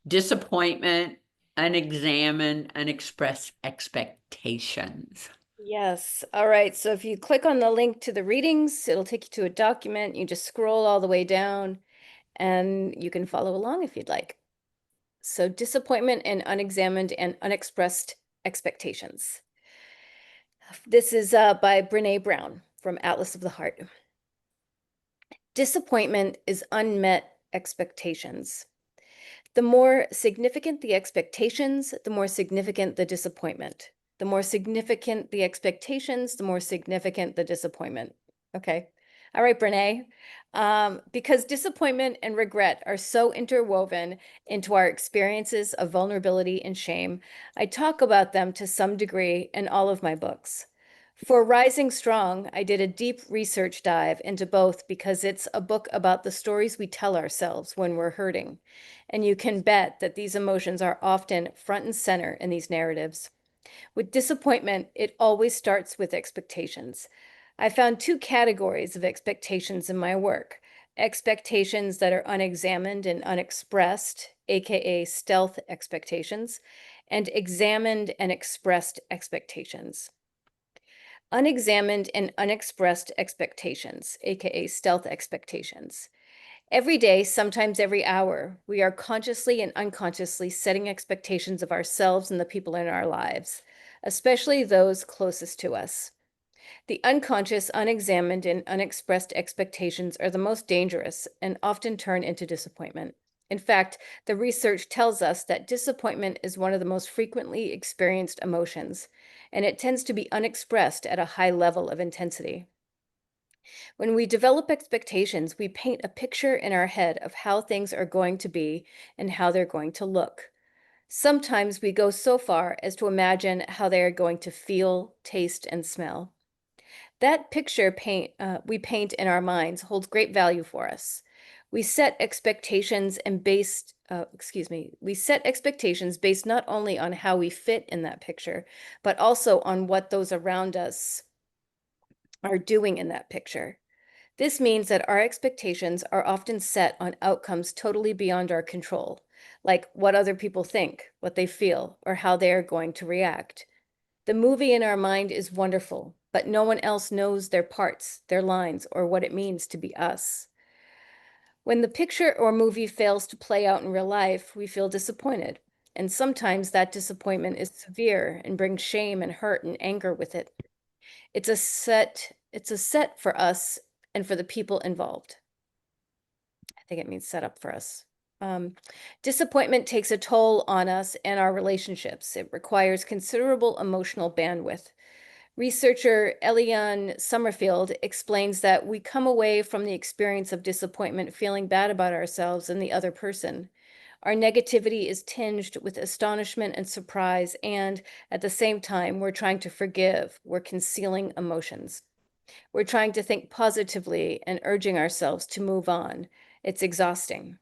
Disappointment, unexamined, unexpressed expectations. Yes. All right. So if you click on the link to the readings, it'll take you to a document. You just scroll all the way down and you can follow along if you'd like. So disappointment and unexamined and unexpressed expectations. This is by Brené Brown from Atlas of the Heart. Disappointment is unmet expectations. The more significant the expectations, the more significant the disappointment. The more significant the expectations, the more significant the disappointment. Okay. All right, Brene. Because disappointment and regret are so interwoven into our experiences of vulnerability and shame, I talk about them to some degree in all of my books. For Rising Strong, I did a deep research dive into both because it's a book about the stories we tell ourselves when we're hurting. And you can bet that these emotions are often front and center in these narratives. With disappointment, it always starts with expectations. I found two categories of expectations in my work: expectations that are unexamined and unexpressed, aka stealth expectations, and examined and expressed expectations. Unexamined and unexpressed expectations, aka stealth expectations. Every day, sometimes every hour, we are consciously and unconsciously setting expectations of ourselves and the people in our lives, especially those closest to us. The unconscious, unexamined, and unexpressed expectations are the most dangerous and often turn into disappointment. In fact, the research tells us that disappointment is one of the most frequently experienced emotions, and it tends to be unexpressed at a high level of intensity. When we develop expectations, we paint a picture in our head of how things are going to be and how they're going to look. Sometimes we go so far as to imagine how they are going to feel, taste, and smell. That we paint in our minds holds great value for us. We set expectations and we set expectations based not only on how we fit in that picture, but also on what those around us are doing in that picture. This means that our expectations are often set on outcomes totally beyond our control, like what other people think, what they feel, or how they are going to react. The movie in our mind is wonderful, but no one else knows their parts, their lines, or what it means to be us. When the picture or movie fails to play out in real life, we feel disappointed. And sometimes that disappointment is severe and brings shame and hurt and anger with it. It's a set for us and for the people involved. I think it means set up for us. Um, Disappointment takes a toll on us and our relationships. It requires considerable emotional bandwidth. Researcher Eliane Summerfield explains that we come away from the experience of disappointment feeling bad about ourselves and the other person. Our negativity is tinged with astonishment and surprise, and at the same time, we're trying to forgive. We're concealing emotions. We're trying to think positively and urging ourselves to move on. It's exhausting.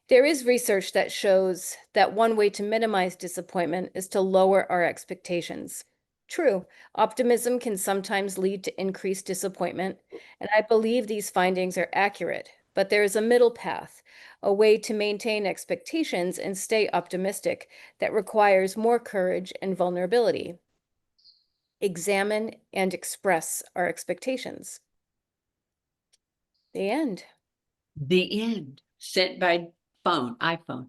There is research that shows that one way to minimize disappointment is to lower our expectations. True, optimism can sometimes lead to increased disappointment, and I believe these findings are accurate, but there is a middle path, a way to maintain expectations and stay optimistic that requires more courage and vulnerability. Examine and express our expectations. The end. The end. Sent by iPhone.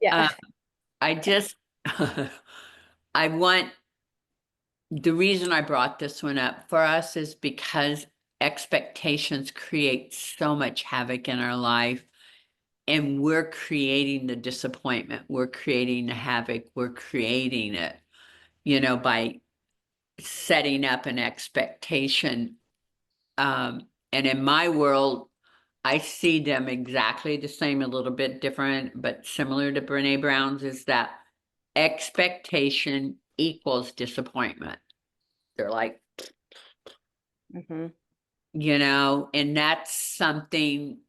Yeah. Uh, I just, I want, the reason I brought this one up for us is because expectations create so much havoc in our life, and we're creating the disappointment. We're creating the havoc. We're creating it, by setting up an expectation. And in my world, I see them exactly the same, a little bit different, but similar to Brene Brown's, is that expectation equals disappointment. They're like, Mhm. and that's something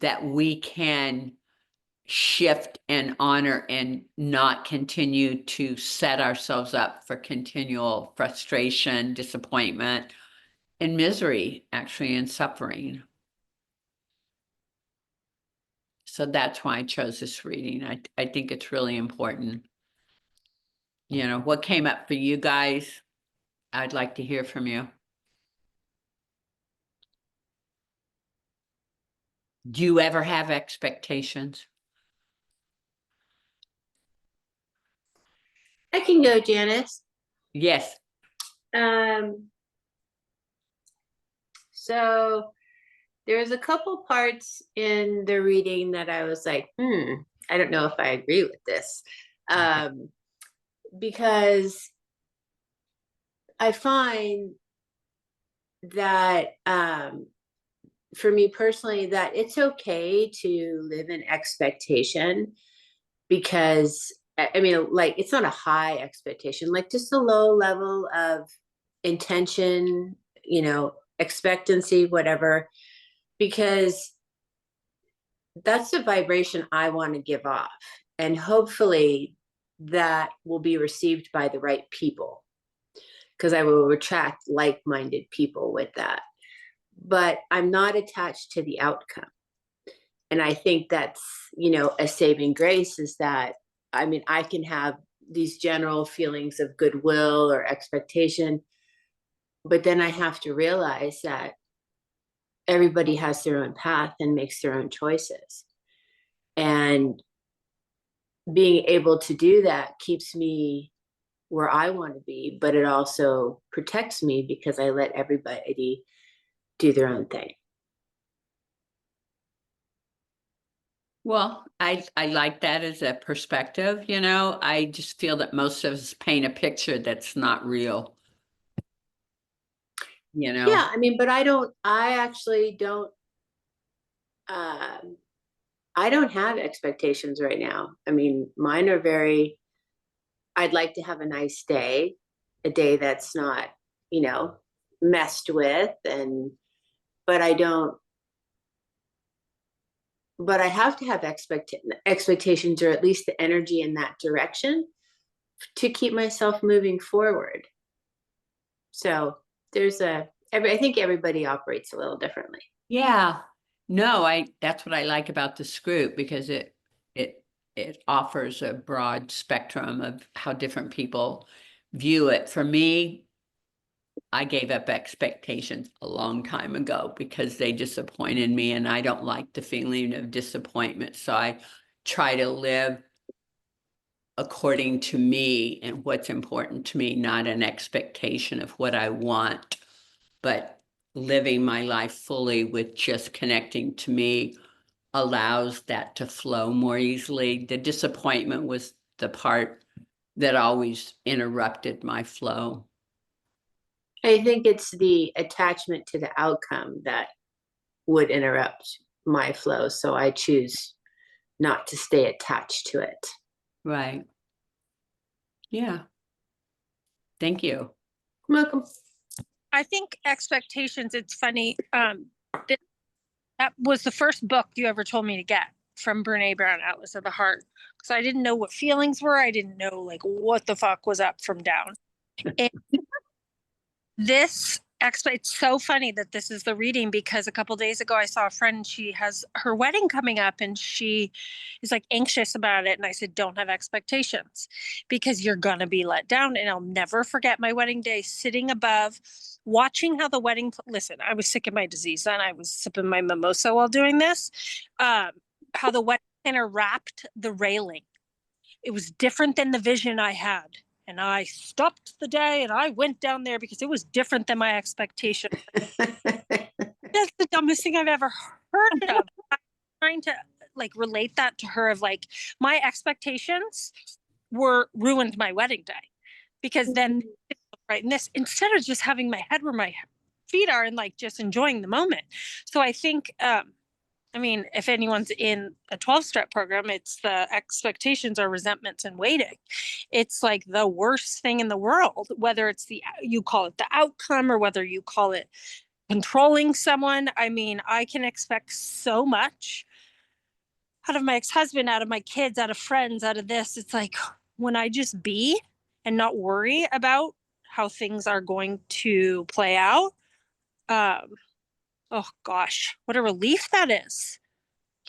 that we can shift and honor and not continue to set ourselves up for continual frustration, disappointment, and misery, actually, and suffering. So that's why I chose this reading. I think it's really important. You know, what came up for you guys? I'd like to hear from you. Do you ever have expectations? I can go, Janice. Yes. So there's a couple parts in the reading that I was like, I don't know if I agree with this. Because I find that for me personally, that it's okay to live in expectation, because I mean, like, it's not a high expectation, like just a low level of intention, expectancy, whatever, because that's the vibration I want to give off. And hopefully that will be received by the right people, because I will attract like-minded people with that. But I'm not attached to the outcome. And I think that's, a saving grace, is that, I mean, I can have these general feelings of goodwill or expectation, but then I have to realize that everybody has their own path and makes their own choices. And being able to do that keeps me where I want to be, but it also protects me because I let everybody do their own thing. Well, I like that as a perspective, I just feel that most of us paint a picture that's not real. Yeah, I mean, but I actually don't, I don't have expectations right now. I mean, mine are I'd like to have a nice day, a day that's not, messed with, but I don't, but I have to have expectations, or at least the energy in that direction, to keep myself moving forward. So I think everybody operates a little differently. Yeah. No, that's what I like about this group, because it offers a broad spectrum of how different people view it. For me, I gave up expectations a long time ago because they disappointed me, and I don't like the feeling of disappointment. So I try to live according to me and what's important to me, not an expectation of what I want, but living my life fully with just connecting to me allows that to flow more easily. The disappointment was the part that always interrupted my flow. I think it's the attachment to the outcome that would interrupt my flow. So I choose not to stay attached to it. Right. Yeah. Thank you. Welcome. I think expectations, it's funny. That was the first book you ever told me to get, from Brené Brown, Atlas of the Heart. Because I didn't know what feelings were. I didn't know like what the fuck was up from down. And it's so funny that this is the reading, because a couple days ago I saw a friend, she has her wedding coming up and she is like anxious about it. And I said, don't have expectations, because you're going to be let down. And I'll never forget my wedding day, sitting above, watching how the wedding, listen, I was sick of my disease then. I was sipping my mimosa while doing this. How the wedding planner wrapped the railing. It was different than the vision I had. And I stopped the day and I went down there because it was different than my expectation. That's the dumbest thing I've ever heard of. I'm trying to like relate that to her, of like, my expectations ruined my wedding day, because then right in this, instead of just having my head where my feet are and like just enjoying the moment. So I think I mean, if anyone's in a 12-step program, it's the expectations are resentments and waiting. It's like the worst thing in the world, whether it's you call it the outcome, or whether you call it controlling someone. I mean, I can expect so much out of my ex-husband, out of my kids, out of friends, out of this. It's like, when I just be and not worry about how things are going to play out, oh gosh, what a relief that is,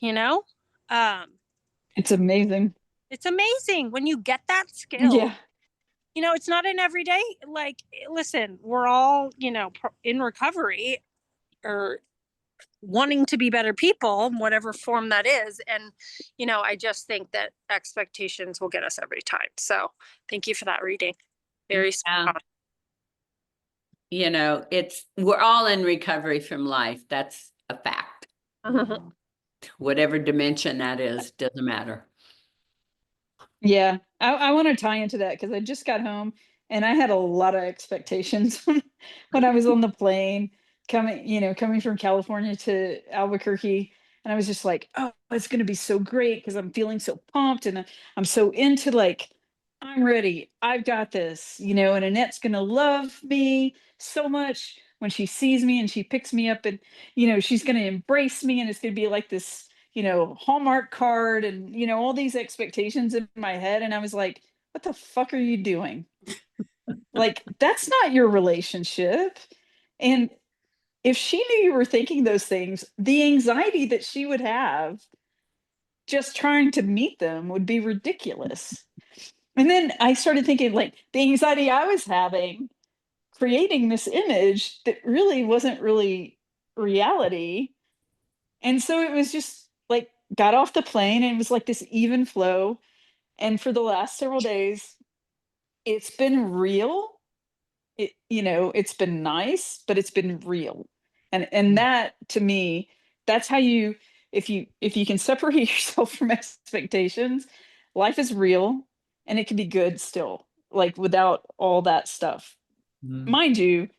you know? It's amazing. It's amazing when you get that skill. Yeah. You know, it's not an everyday, like, listen, we're all, you know, in recovery or wanting to be better people, whatever form that is. And, you know, I just think that expectations will get us every time. So thank you for that reading. Very Yeah. spot You know, we're all in recovery from life. That's a fact. on. Whatever dimension that is, doesn't matter. Yeah, I want to tie into that because I just got home and I had a lot of expectations when I was on the plane coming from California to Albuquerque. And I was just like, oh, it's going to be so great because I'm feeling so pumped and I'm so into like, I'm ready. I've got this, and Annette's going to love me so much when she sees me and she picks me up and, she's going to embrace me and it's going to be like this Hallmark card and, all these expectations in my head. And I was like, what the fuck are you doing? Like, that's not your relationship. And if she knew you were thinking those things, the anxiety that she would have just trying to meet them would be ridiculous. And then I started thinking, like, the anxiety I was having creating this image that really wasn't really reality. And so it was just like got off the plane and it was like this even flow. And for the last several days, it's been real. It's been nice, but it's been real. And that to me, that's how if you can separate yourself from expectations, life is real and it can be good still, like without all that stuff. Mind you,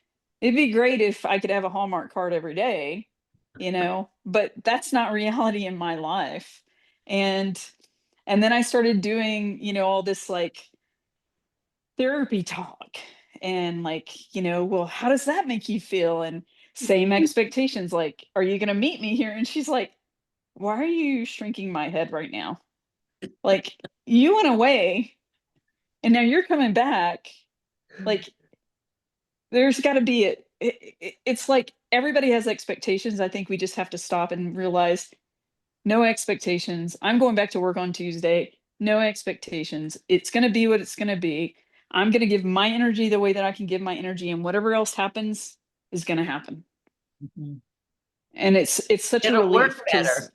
it'd be great if I could have a Hallmark card every day, but that's not reality in my life. And then I started doing, all this like therapy talk and like, well, how does that make you feel? And same expectations, like, are you going to meet me here? And she's like, why are you shrinking my head right now? Like, you went away and now you're coming back. Like, there's got to be it's like everybody has expectations. I think we just have to stop and realize no expectations. I'm going back to work on Tuesday. No expectations. It's going to be what it's going to be. I'm going to give my energy the way that I can give my energy, and whatever else happens is going to happen. And it's such a It'll relief work because better.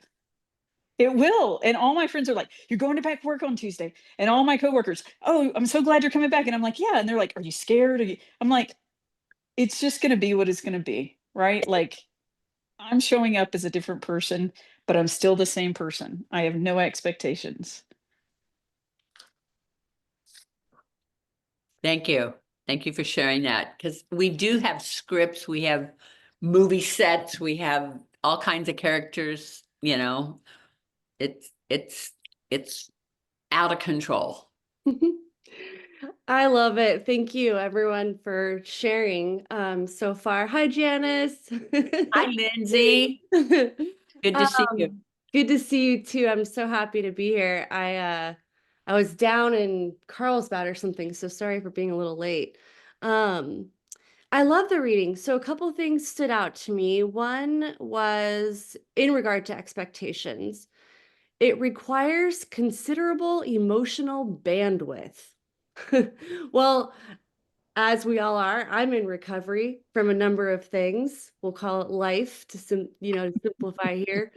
it will. And all my friends are like, you're going to back to work on Tuesday. And all my coworkers, oh, I'm so glad you're coming back. And I'm like, yeah. And they're like, are you scared? I'm like, it's just going to be what it's going to be, right? Like, I'm showing up as a different person, but I'm still the same person. I have no expectations. Thank you. Thank you for sharing that. Because we do have scripts, we have movie sets, we have all kinds of characters, it's out of control. I love it. Thank you, everyone, for sharing so far. Hi, Janice. Hi, Lindsay. Good to see you. Good to see you too. I'm so happy to be here. I was down in Carlsbad or something, so sorry for being a little late. I love the reading. So a couple of things stood out to me. One was in regard to expectations. It requires considerable emotional bandwidth. Well, as we all are, I'm in recovery from a number of things. We'll call it life to simplify here.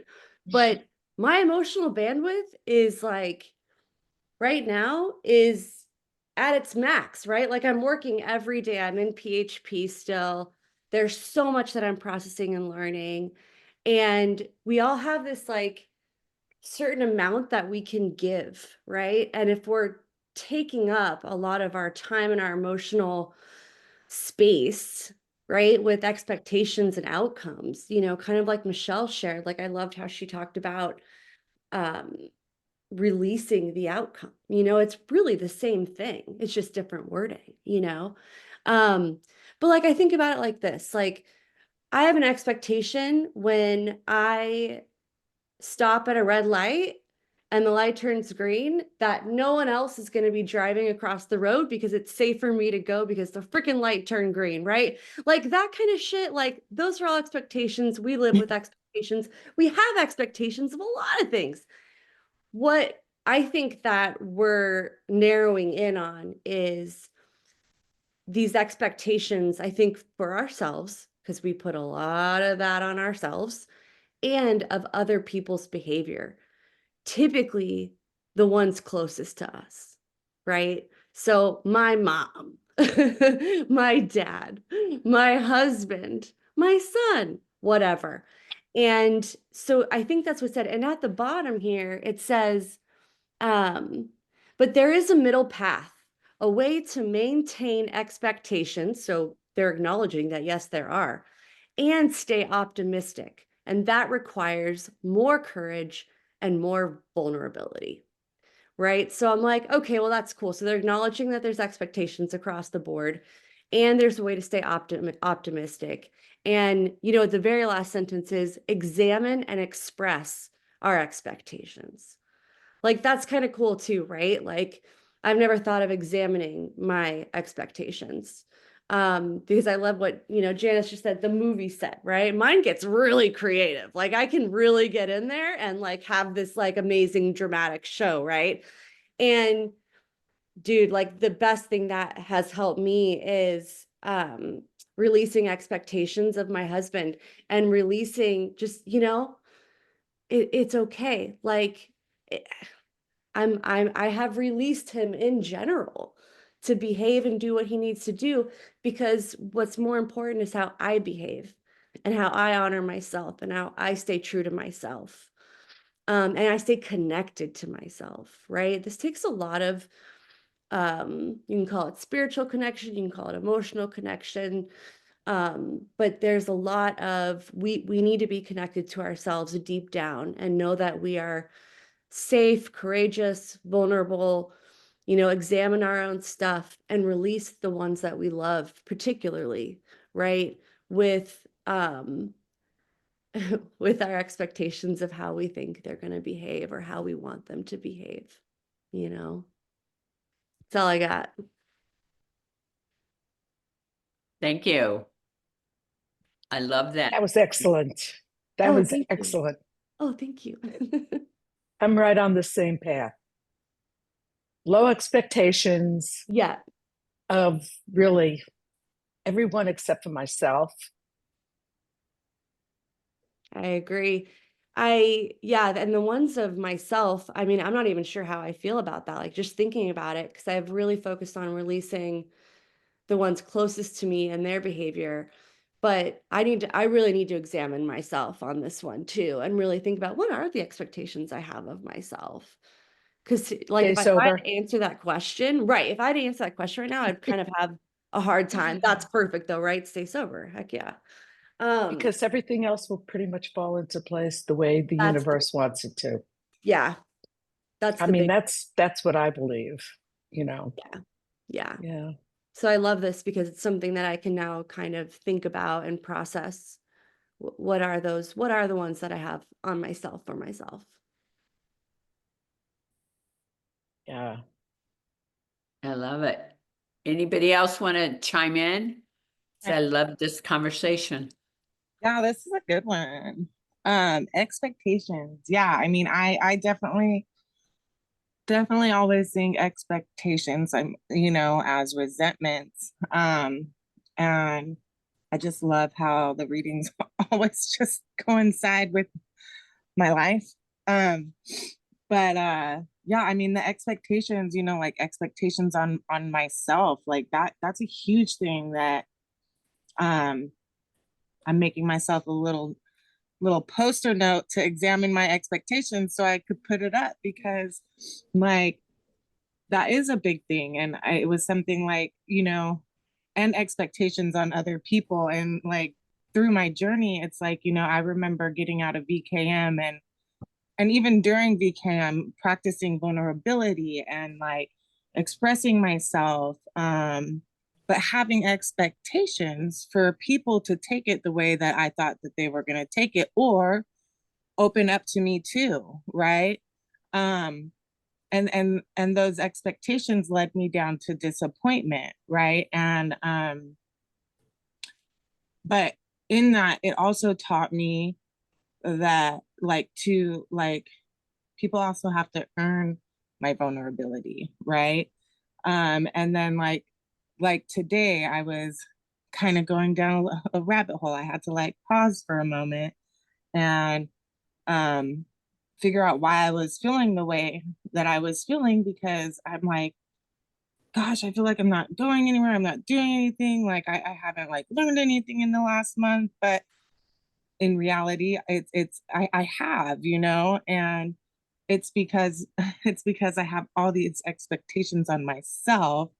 But my emotional bandwidth is like right now is at its max, right? Like I'm working every day. I'm in PHP still. There's so much that I'm processing and learning. And we all have this like certain amount that we can give, right? And if we're taking up a lot of our time and our emotional space, right, with expectations and outcomes, kind of like Michelle shared, like I loved how she talked about releasing the outcome. It's really the same thing. It's just different wording, but like I think about it like this, like I have an expectation when I stop at a red light and the light turns green that no one else is going to be driving across the road because it's safe for me to go because the freaking light turned green, right? Like that kind of shit. Like those are all expectations. We live with expectations. We have expectations of a lot of things. what I think that we're narrowing in on is these expectations, I think, for ourselves, because we put a lot of that on ourselves, and of other people's behavior, typically the ones closest to us, right? So my mom, my dad, my husband, my son, whatever. And so I think that's what's said. And at the bottom here, it says, but there is a middle path, a way to maintain expectations. So they're acknowledging that, yes, there are, and stay optimistic. And that requires more courage and more vulnerability, right? So I'm like, okay, well, that's cool. So they're acknowledging that there's expectations across the board and there's a way to stay optimistic. And, you know, the very last sentence is examine and express our expectations. Like, that's kind of cool too, right? Like, I've never thought of examining my expectations. Because I love what, you know, Janice just said, the movie set, right? Mine gets really creative. Like, I can really get in there and like have this like amazing dramatic show, right? And dude, like the best thing that has helped me is releasing expectations of my husband and releasing just, you know, it's okay. Like I have released him in general to behave and do what he needs to do, because what's more important is how I behave and how I honor myself and how I stay true to myself. And I stay connected to myself, right? This takes a lot of, you can call it spiritual connection, you can call it emotional connection. But there's a lot of, we need to be connected to ourselves deep down and know that we are safe, courageous, vulnerable, you know, examine our own stuff and release the ones that we love, particularly, right? With with our expectations of how we think they're going to behave or how we want them to behave, you know. That's all I got. Thank you. I love that. That was excellent. That Oh, was thank you. excellent. Oh, thank you. I'm right on the same path. Low expectations Yeah. of really everyone except for myself. I agree. Yeah, and the ones of myself, I mean, I'm not even sure how I feel about that. Like, just thinking about it, because I've really focused on releasing the ones closest to me and their behavior. But I really need to examine myself on this one too, and really think about what are the expectations I have of myself. Because like, Stay if I had sober. to answer that question, right, if I had to answer that question right now, I'd kind of have a hard time. That's perfect though, right? Stay sober. Heck yeah. Because everything else will pretty much fall into place the way the That's the, universe wants it to. yeah, that's I the mean, big, that's what I believe, you know. yeah. Yeah. So I love this because it's something that I can now kind of think about and process. What are those? What are the ones that I have on myself for myself? Yeah. I love it. Anybody else want to chime in? So I love this conversation. Yeah, this is a good one. Expectations. Yeah, I mean, I definitely always think expectations, as resentments. And I just love how the readings always just coincide with my life. But yeah, I mean, the expectations, like expectations on myself, like that's a huge thing that I'm making myself a little poster note to examine my expectations so I could put it up, because like that is a big thing. And it was something like, and expectations on other people. And like through my journey, it's like, I remember getting out of VKM, and even during VKM, practicing vulnerability and like expressing myself, but having expectations for people to take it the way that I thought that they were going to take it, or open up to me too, right? And those expectations led me down to disappointment, right? And but in that, it also taught me that like to like people also have to earn my vulnerability, right? And then like today I was kind of going down a rabbit hole. I had to like pause for a moment and figure out why I was feeling the way that I was feeling, because I'm like, gosh, I feel like I'm not going anywhere. I'm not doing anything. Like I haven't like learned anything in the last month, but in reality, I have, you know, and it's because it's because I have all these expectations on myself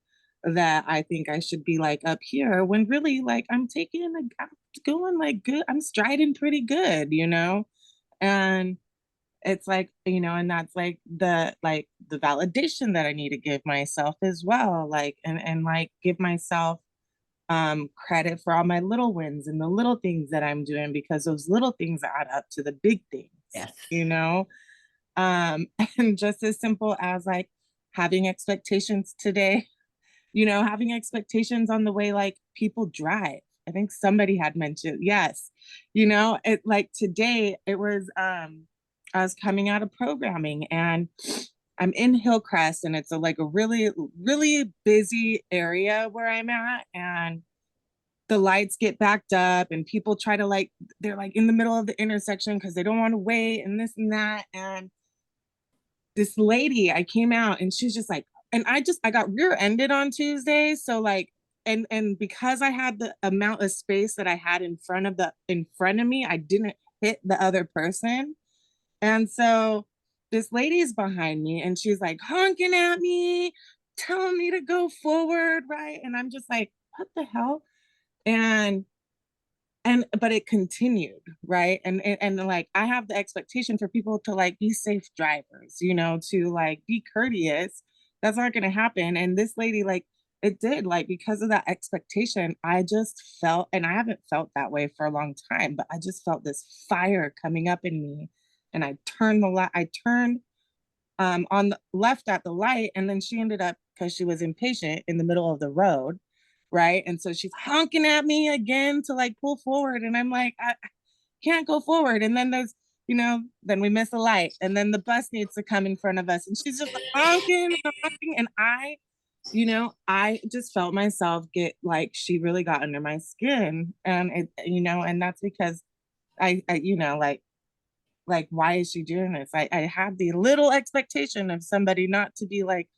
that I think I should be like up here, when really like I'm going like good. I'm striding pretty good, you know? And it's like, you know, and that's like the validation that I need to give myself as well. Like and like give myself credit for all my little wins and the little things that I'm doing, because those little things add up to the big things. Yes. You know? And just as simple as like having expectations today, you know, having expectations on the way like people drive. I think somebody had mentioned, yes, you know, it like today it was I was coming out of programming and I'm in Hillcrest, and it's like a really, really busy area where I'm at, and the lights get backed up and people try to like, they're like in the middle of the intersection because they don't want to wait and this and that. And this lady, I came out and she's just like, and I got rear-ended on Tuesday. So like, and because I had the amount of space that I had in front of me, I didn't hit the other person. And so this lady is behind me and she's like honking at me, telling me to go forward, right? And I'm just like, what the hell? And but it continued, right? And like I have the expectation for people to like be safe drivers, you know, to like be courteous. That's not going to happen. And this lady, like, it did, like, because of that expectation, I just felt, and I haven't felt that way for a long time, but I just felt this fire coming up in me. And I turned on the left at the light, and then she ended up, because she was impatient, in the middle of the road, right? And so she's honking at me again to like pull forward, and I'm like, I can't go forward. And then there's, you know, then we miss a light, and then the bus needs to come in front of us, and she's just like honking, and you know, I just felt myself get like, she really got under my skin, and it, you know, and that's because I you know, like, why is she doing this? I have the little expectation of somebody not to be like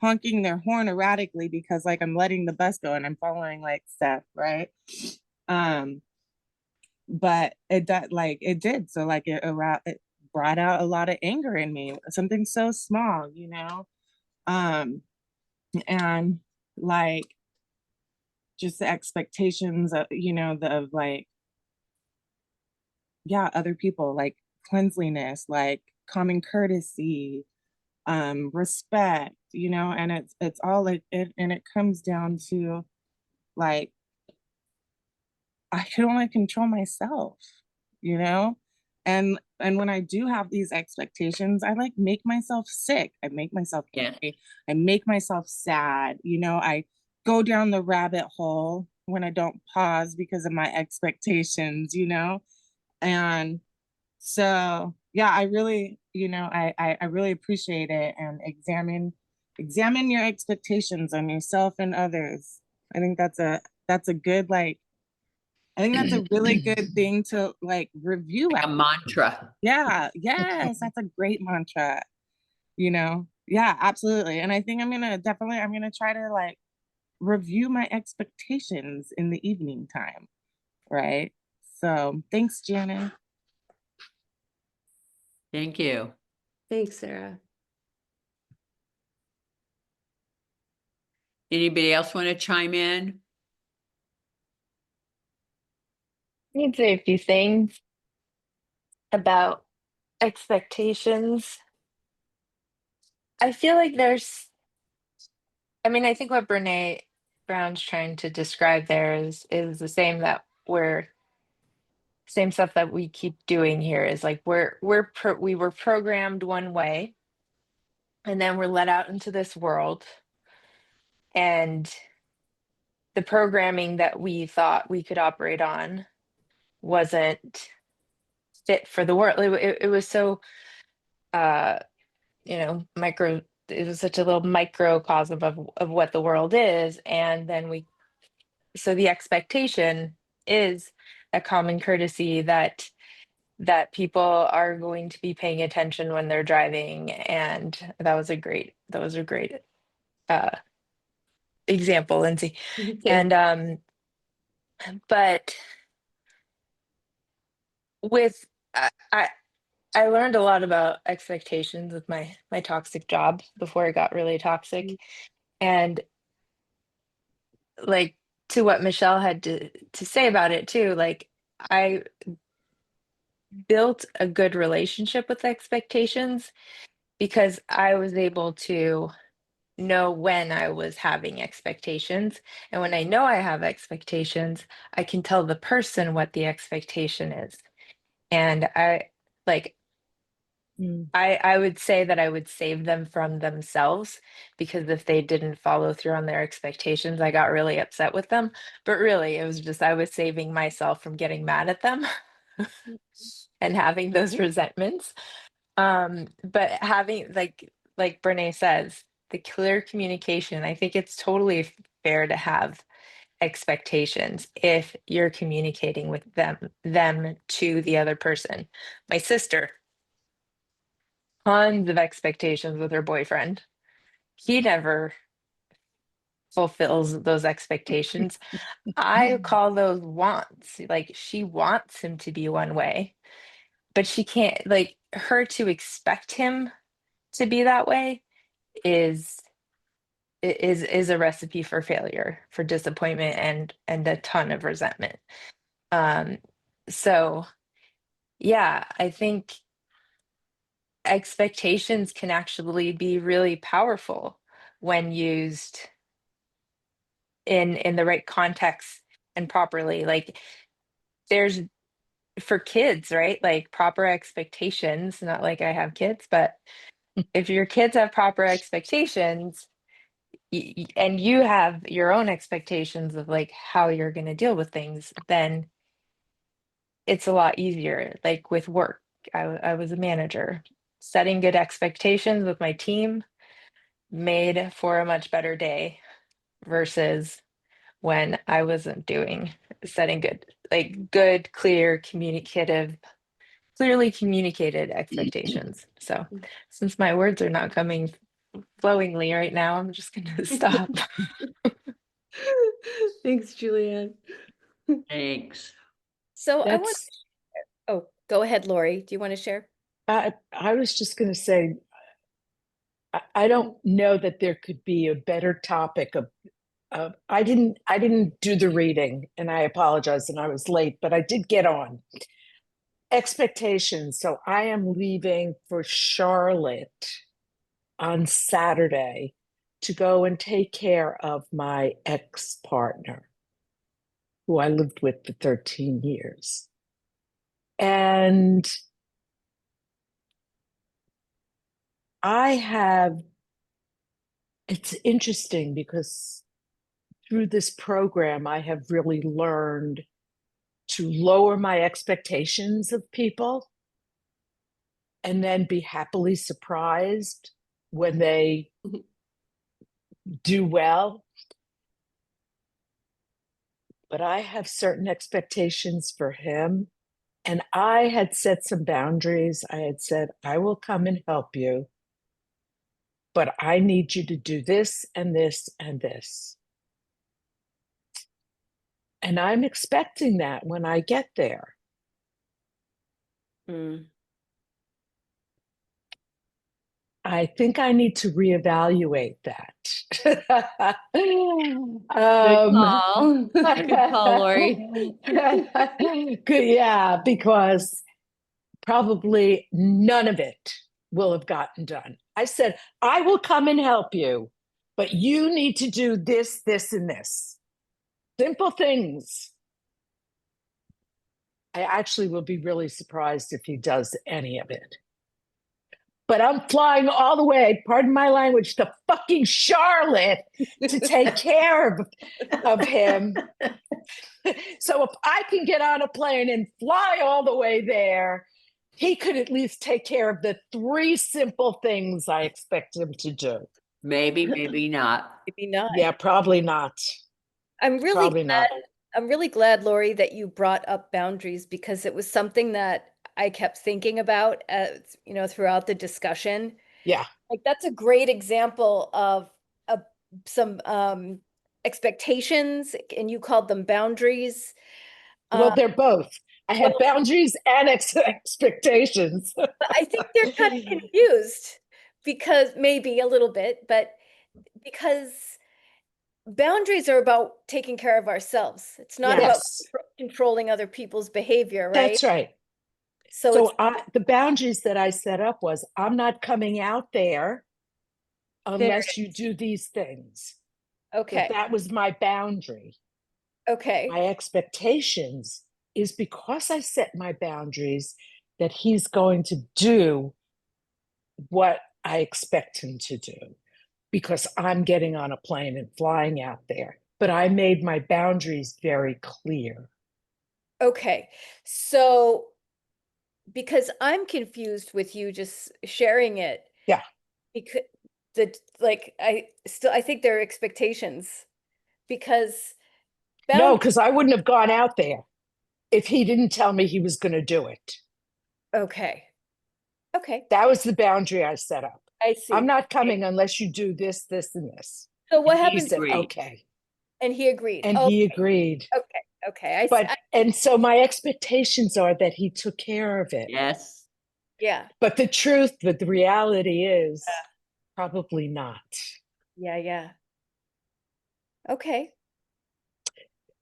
honking their horn erratically because like I'm letting the bus go and I'm following like stuff, right? Um, but it did. So like it brought out a lot of anger in me, something so small, you know? And like just the expectations of, you know, of like, yeah, other people, like cleanliness, like common courtesy, respect, you know, and it's all like it, and it comes down to like, I can only control myself, you know? And when I do have these expectations, I like make myself sick. I make myself Yeah. angry. I make myself sad. You know, I go down the rabbit hole when I don't pause because of my expectations, you know? And so yeah, I really, you know, I really appreciate it, and examine your expectations on yourself and others. I think that's a good like, I think that's a really good thing to like review A at. mantra. Yeah, yes, that's a great mantra, you know? Yeah, absolutely. And I think I'm gonna try to like review my expectations in the evening time, right? So thanks, Janice. Thank you. Thanks, Sarah. Anybody else want to chime in? I'd say a few things about expectations. I feel like I think what Brene Brown's trying to describe there is the same same stuff that we keep doing here, is like we were programmed one way, and then we're let out into this world, and the programming that we thought we could operate on wasn't fit for the world. It was so it was such a little microcosm of what the world is. And then so the expectation is a common courtesy that people are going to be paying attention when they're driving. And that was a great uh, example, Lindsay. Okay. And but with I learned a lot about expectations with my toxic job before it got really toxic. And like, to what Michelle had to say about it too, like, I built a good relationship with expectations because I was able to know when I was having expectations. And when I know I have expectations, I can tell the person what the expectation is. And like I would say that I would save them from themselves, because if they didn't follow through on their expectations, I got really upset with them. But really, it was just I was saving myself from getting mad at them and having those resentments. But having, like Brené says, the clear communication, I think it's totally fair to have expectations if you're communicating with them to the other person. My sister, tons of expectations with her boyfriend. He never fulfills those expectations. I call those wants. Like, she wants him to be one way, but she can't, like, her to expect him to be that way is a recipe for failure, for disappointment, and a ton of resentment. So yeah, I think expectations can actually be really powerful when used in the right context and properly. Like, there's, for kids, right? Like, proper expectations, not like I have kids, but if your kids have proper expectations, and you have your own expectations of like how you're going to deal with things, then it's a lot easier. Like with work, I was a manager. Setting good expectations with my team made for a much better day versus when I wasn't setting good, clear, clearly communicated expectations. So since my words are not coming flowingly right now, I'm just going to stop. Thanks, Julianne. Thanks. So I want, That's, oh, go ahead, Lori. Do you want to share? I was just going to say, I don't know that there could be a better topic of, I didn't do the reading, and I apologize, and I was late, but I did get on. Expectations. So I am leaving for Charlotte on Saturday to go and take care of my ex-partner, who I lived with for 13 years. And it's interesting because through this program, I have really learned to lower my expectations of people and then be happily surprised when they do well. But I have certain expectations for him. And I had set some boundaries. I had said, I will come and help you, but I need you to do this and this and this. And I'm expecting that when I get there. I think I need to reevaluate that. Good call. Good call, Lori. Good, yeah, because probably none of it will have gotten done. I said, I will come and help you, but you need to do this, this, and this. Simple things. I actually will be really surprised if he does any of it. But I'm flying all the way, pardon my language, to fucking Charlotte to take care of him. So if I can get on a plane and fly all the way there, he could at least take care of the 3 simple things I expect him to do. Maybe, maybe not. Maybe not. Yeah, probably not. I'm really Probably glad, not. I'm really glad, Lori, that you brought up boundaries because it was something that I kept thinking about, throughout the discussion. Yeah. Like that's a great example of some expectations, and you called them boundaries. Well, they're both. I have well- boundaries and expectations. But I think they're kind of confused because maybe a little bit, but because boundaries are about taking care of ourselves. It's not about Yes, controlling other people's behavior, right? that's right. So So it's the boundaries that I set up was I'm not coming out there there. unless you do these things. So Okay. that was my boundary. Okay. My expectations is because I set my boundaries that he's going to do what I expect him to do because I'm getting on a plane and flying out there. But I made my boundaries very clear. Okay. So because I'm confused with you just sharing it. Yeah. Because I think there are expectations because No, bound because I wouldn't have gone out there if he didn't tell me he was going to do it. okay. Okay. That was the boundary I set up. I see. I'm not coming unless you do this, this, and this. So what And he happens? said, Agreed. okay. And he agreed. And he agreed. Okay. Okay. And so my expectations are that he took care of it. Yes. Yeah. But the reality is probably not. Yeah. Yeah. Okay.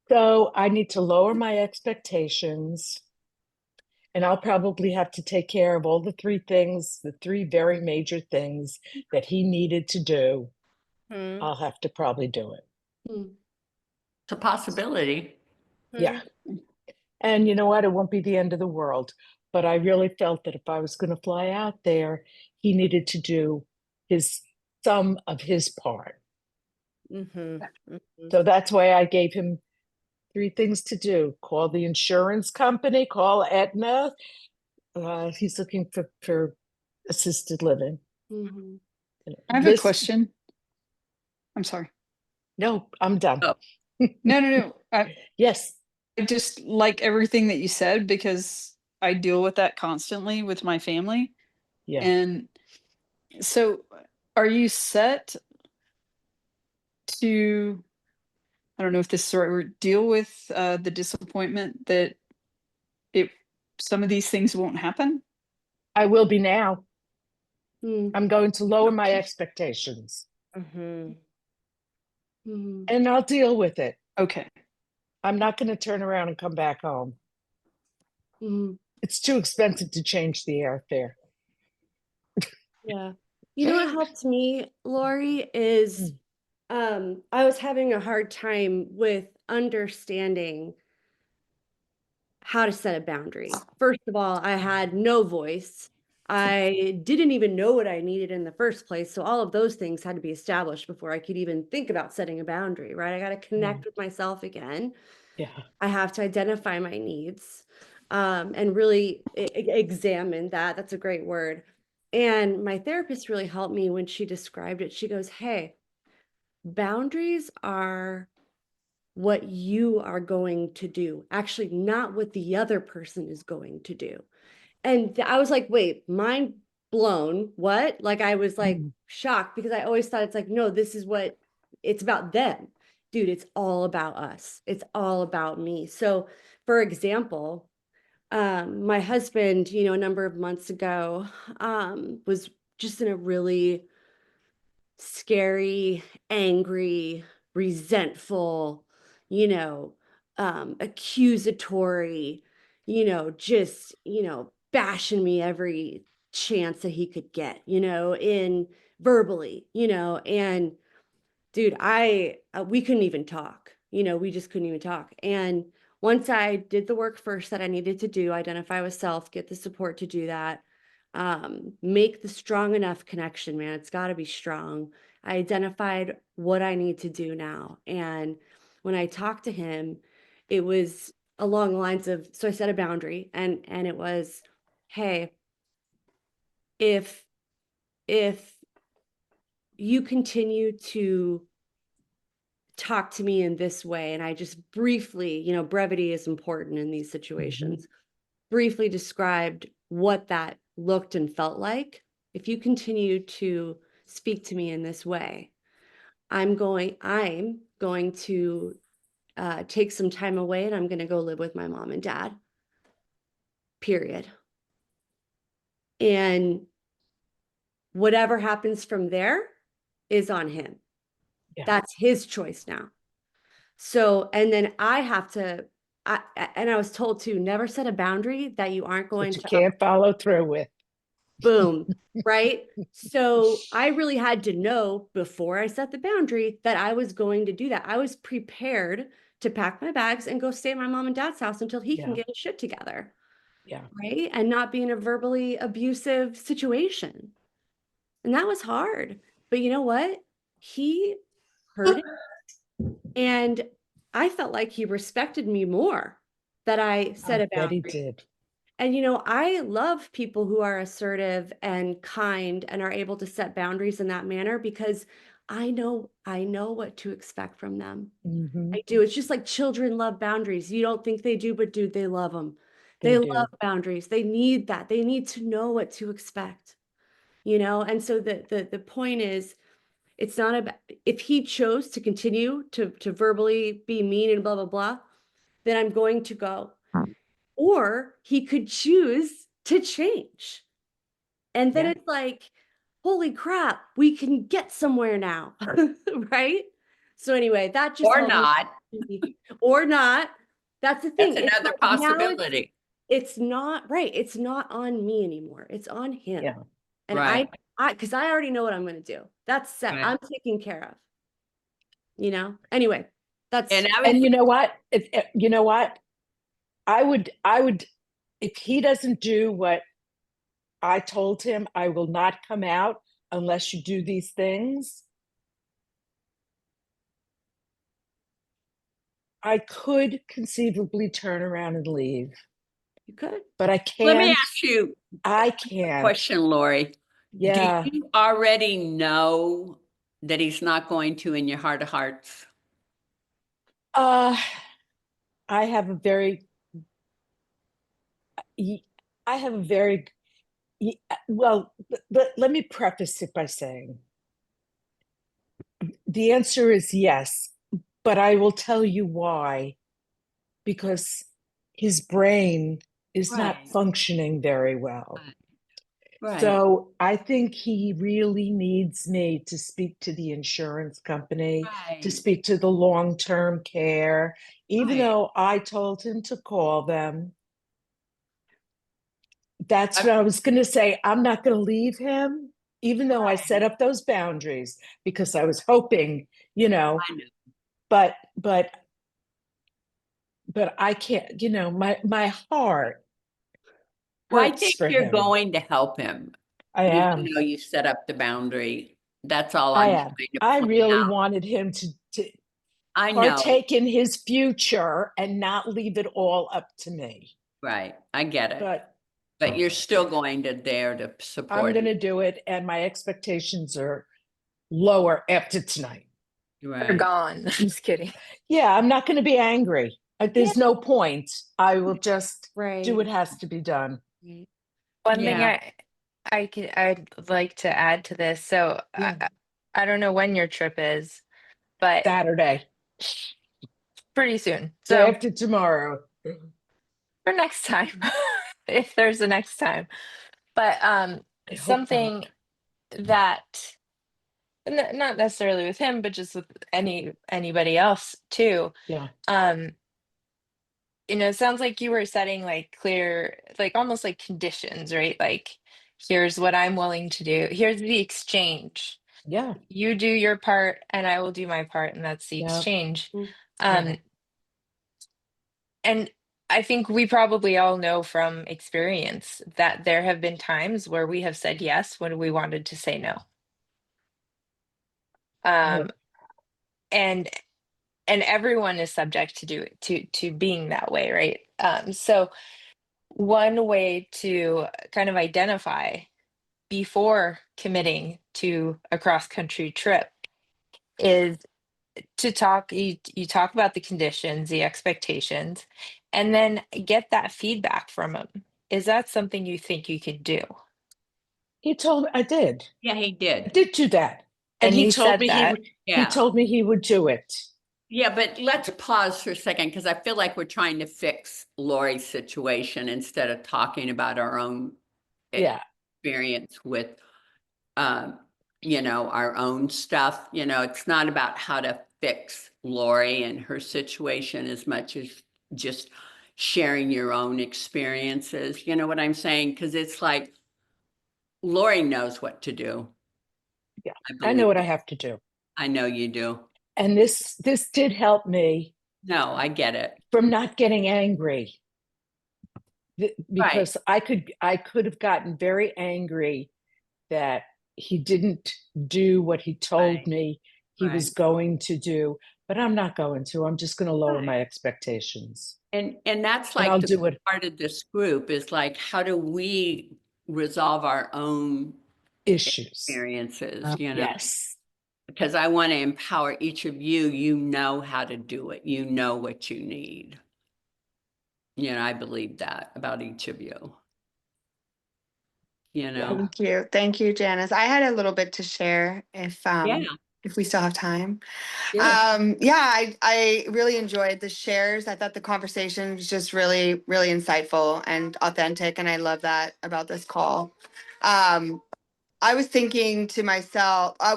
So I need to lower my expectations. And I'll probably have to take care of all the 3 things, the 3 very major things that he needed to do. Hmm. I'll have to probably do it. Hmm. It's a possibility. Yeah. And you know what? It won't be the end of the world. But I really felt that if I was going to fly out there, he needed to do some of his part. Mm-hmm. Mm-hmm. So that's why I gave him 3 things to do. Call the insurance company, call Aetna. He's looking for assisted living. Mm-hmm. I have a question. I'm sorry. No, I'm done. Oh. No. Yes. I just like everything that you said because I deal with that constantly with my family. Yeah. And so are you set to, I don't know if this is the right word, deal with the disappointment that some of these things won't happen? I will be now. Hmm. I'm going to lower my expectations Mm-hmm. Hmm. and I'll deal with it. Okay. I'm not going to turn around and come back home. Hmm. It's too expensive to change the airfare. Yeah. You know what helped me, Lori, is I was having a hard time with understanding how to set a boundary. First of all, I had no voice. I didn't even know what I needed in the first place. So all of those things had to be established before I could even think about setting a boundary, right? I got to connect with myself again. Yeah. I have to identify my needs and really examine that. That's a great word. And my therapist really helped me when she described it. She goes, hey, boundaries are what you are going to do, actually, not what the other person is going to do. And I was like, wait, mind blown. What? Like, I was like shocked because I always thought it's like, no, this is what it's about them. Dude, it's all about us. It's all about me. So, for example, my husband, a number of months ago, was just in a really scary, angry, resentful, accusatory, just, bashing me every chance that he could get, in verbally, and dude, we couldn't even talk, we just couldn't even talk. And once I did the work first that I needed to do, identify with self, get the support to do that, make the strong enough connection, man, it's got to be strong. I identified what I need to do now. And when I talked to him, it was along the lines of, so I set a boundary and it was, hey, if you continue to talk to me in this way, and I just briefly, you know, brevity is important in these situations, briefly described what that looked and felt like. If you continue to speak to me in this way, I'm going to take some time away, and I'm going to go live with my mom and dad. Period. And whatever happens from there is on him. Yeah. That's his choice now. So, and then I have to, and I was told to never set a boundary that you aren't going That you to can't follow through with. boom, right? So I really had to know before I set the boundary that I was going to do that. I was prepared to pack my bags and go stay at my mom and dad's house until he can Yeah. get his shit together. Yeah. Right. And not be in a verbally abusive situation. And that was hard. But you know what? He heard it. And I felt like he respected me more that I set I a bet he boundary. did. And you know, I love people who are assertive and kind and are able to set boundaries in that manner, because I know what to expect from them. Mhm. I do. It's just like children love boundaries. You don't think they do, but dude, they love them. They They do. love boundaries. They need that. They need to know what to expect, you know? And so the point is, it's not about, if he chose to continue to verbally be mean and blah, blah, blah, then I'm going to go. Or he could choose to change. And then Yeah. it's like, holy crap, we can get somewhere now. Right? So anyway, that just Or helped not. me. Or not. That's the That's thing. It's another like, now possibility. it's not right. It's not on me anymore. It's on him. Yeah. And Right. because I already know what I'm going to do. That's set. Right. I'm taken care of. You know? Anyway, that's And I And was, you know what? You know what? I would, if he doesn't do what I told him, I will not come out unless you do these things. I could conceivably turn around and leave, you could. but I let me can't. ask you I a can't. question, Lori. Yeah. Do you already know that he's not going to in your heart of hearts? I have a very, I have a very, well, let me preface it by saying the answer is yes, but I will tell you why. Because his brain is not Right. functioning very well. Right. So I think he really needs me to speak to the insurance company, to Right. speak to the long-term care, even Right. though I told him to call them. That's what I was going to say. I'm not going to leave him, even though I set up those boundaries, because I was hoping, you know, I know. but I can't, you know, my heart I hurts think for you're him. going to help him, I even am. though you set up the boundary. That's all I I'm am. trying to I point really out. wanted him to I know. partake in his future and not leave it all up to me. Right. I get it. But But you're still going to there to I'm support going him. to do it, and my expectations are lower after tonight. They're Right. gone. I'm just kidding. Yeah, I'm not going to be angry. There's no point. I will just Right. do what has to be done. One thing Yeah. I'd like to add to this. So Yeah. I don't know when your trip is, but Saturday, pretty soon. day So after tomorrow. for next time, if there's a next time. But I hope not. something that not necessarily with him, but just with anybody else too. Yeah. You know, it sounds like you were setting like clear, like almost like conditions, right? Like, here's what I'm willing to do. Here's the exchange. Yeah. You do your part and I will do my part, and that's the Yeah. exchange. Mm. Yeah. And I think we probably all know from experience that there have been times where we have said yes when we wanted to say no. Right. And everyone is subject to being that way, right? So one way to kind of identify before committing to a cross-country trip is to talk, you talk about the conditions, the expectations, and then get that feedback from them. Is that something you think you could do? He told me I did. Yeah, he I did. did do that. And And he you told said me he that. would he Yeah. told me he would do it. Yeah, but let's pause for a second because I feel like we're trying to fix Lori's situation instead of talking about our own Yeah. experience with, our own stuff. It's not about how to fix Lori and her situation as much as just sharing your own experiences. You know what I'm saying? Because it's like Lori knows what to do. Yeah. I I know believe. what I have to do. I know you do. And this did help me No, I get it. from not getting angry. Right. Because I could have gotten very angry that he didn't do what he told Right. me he was Right. going to do, but I'm not going to. I'm just going to lower Right. my expectations. And that's And like I'll the do it. part of this group is like, how do we resolve our own Issues. experiences, Yes. because I want to empower each of you. You know how to do it. You know what you need. I believe that about each of you. Yeah. Thank you, Janice. I had a little bit to share Yeah. if we still have time. Yeah. I really enjoyed the shares. I thought the conversation was just really, really insightful and authentic, and I love that about this call. I was thinking to myself, I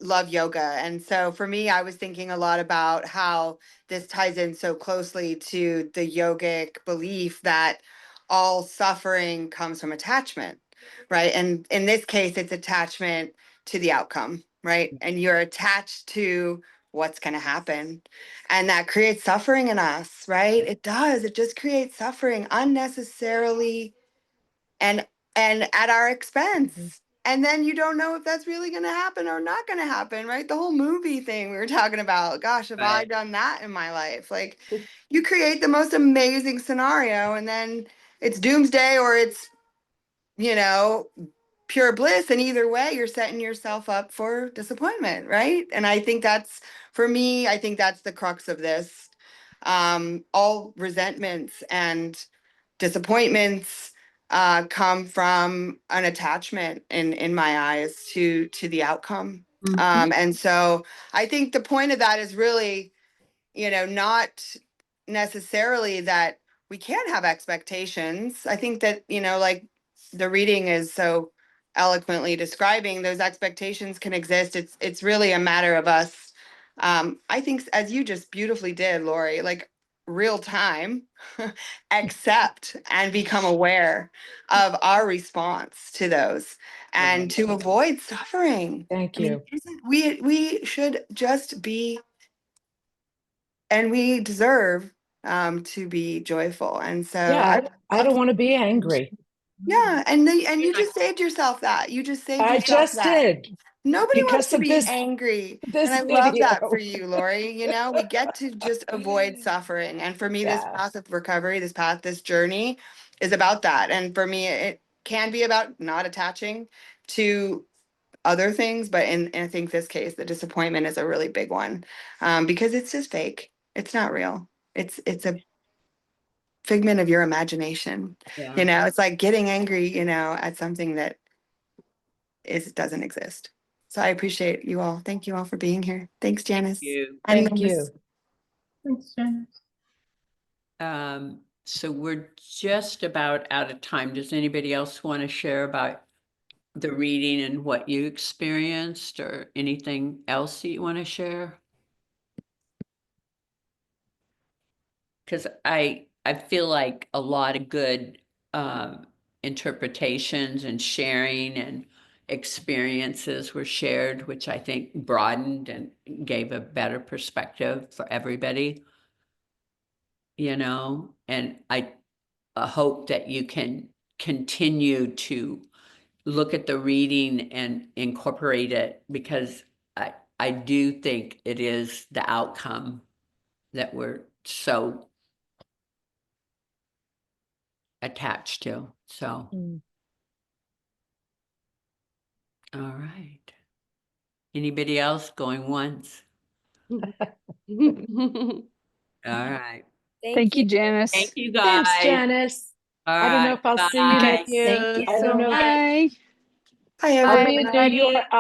love yoga. And so for me, I was thinking a lot about how this ties in so closely to the yogic belief that all suffering comes from attachment, right? And in this case, it's attachment to the outcome, right? And you're attached to what's going to happen. And that creates suffering in us, right? It does. It just creates suffering unnecessarily and at our expense. And then you don't know if that's really going to happen or not going to happen, right? The whole movie thing we were talking about. Gosh, have I Right. done that in my life? Like, you create the most amazing scenario, and then it's doomsday or it's, pure bliss. And either way, you're setting yourself up for disappointment, right? And I think that's, for me, I think that's the crux of this. All resentments and disappointments come from an attachment in my eyes to the outcome. And so I think the point of that is really, not necessarily that we can't have expectations. I think that, like the reading is so eloquently describing, those expectations can exist. It's really a matter of us. I think, as you just beautifully did, Lori, like real time, accept and become aware of our response to those and to avoid suffering. Thank I mean, you. we should just be, and we deserve to be joyful. And so Yeah. I don't want to be angry. yeah, and you just saved yourself that. You just saved I yourself just that. did Nobody wants because to of be angry. And this I love that for video. you, Lori. We get to just avoid suffering. And for me, this Yeah. path of recovery, this journey is about that. And for me, it can be about not attaching to other things, but in I think this case, the disappointment is a really big one, because it's just fake. It's not real. It's a figment of your imagination. Yeah. It's like getting angry, at something that doesn't exist. So I appreciate you all. Thank you all for being here. Thanks, Janice. You. And Thank you. Thanks, Jen. So we're just about out of time. Does anybody else want to share about the reading and what you experienced or anything else that you want to share? Because I feel like a lot of good interpretations and sharing and experiences were shared, which I think broadened and gave a better perspective for everybody. And I hope that you can continue to look at the reading and incorporate it, because I do think it is the outcome that we're so attached to. So, Mm. all right. Anybody else going once? All right. Thank you, Janice. Thank you guys. Thanks, Janice. All I don't know right. if I'll see you Bye. next. Thank you I so don't know. much. Bye. Hi, I'll everyone. be in New York. I'll